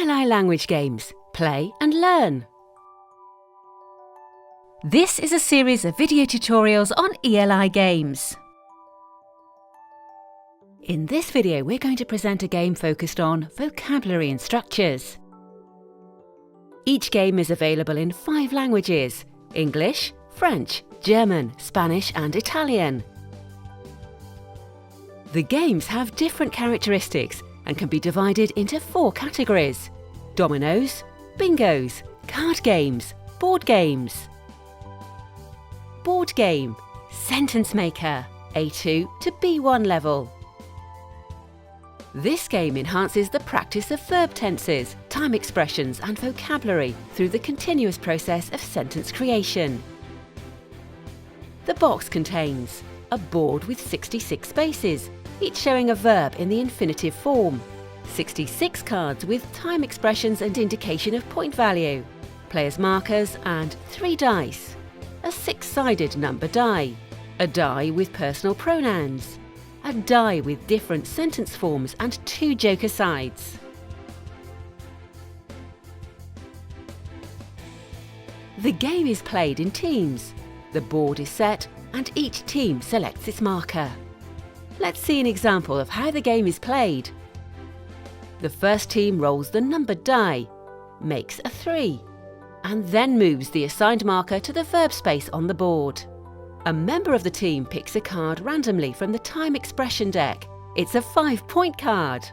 ELI Language Games. Play and learn. This is a series of video tutorials on ELI games. In this video, we're going to present a game focused on vocabulary and structures. Each game is available in 5 languages: English, French, German, Spanish and Italian. The games have different characteristics and can be divided into 4 categories: Dominoes, Bingos, Card Games, Board Games. Board Game, Sentence Maker, A2 to B1 level. This game enhances the practice of verb tenses, time expressions and vocabulary through the continuous process of sentence creation. The box contains a board with 66 spaces, each showing a verb in the infinitive form, 66 cards with time expressions and indication of point value, players' markers and 3 dice, a 6-sided number die, a die with personal pronouns, a die with different sentence forms and 2 joker sides. The game is played in teams. The board is set and each team selects its marker. Let's see an example of how the game is played. The first team rolls the numbered die, makes a 3, and then moves the assigned marker to the verb space on the board. A member of the team picks a card randomly from the time expression deck. It's a 5-point card.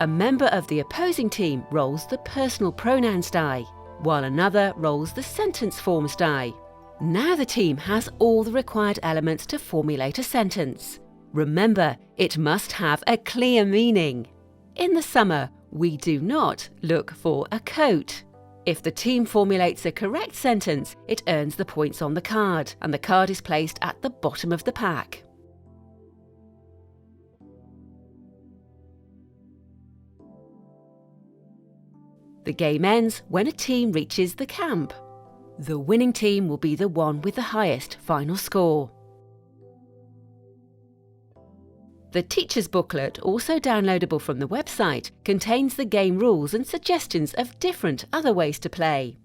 A member of the opposing team rolls the personal pronouns die, while another rolls the sentence forms die. Now the team has all the required elements to formulate a sentence. Remember, it must have a clear meaning. In the summer, we do not look for a coat. If the team formulates a correct sentence, it earns the points on the card, and the card is placed at the bottom of the pack. The game ends when a team reaches the camp. The winning team will be the one with the highest final score. The teacher's booklet, also downloadable from the website, contains the game rules and suggestions of different other ways to play.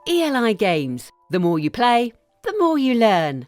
ELI Games. The more you play, the more you learn.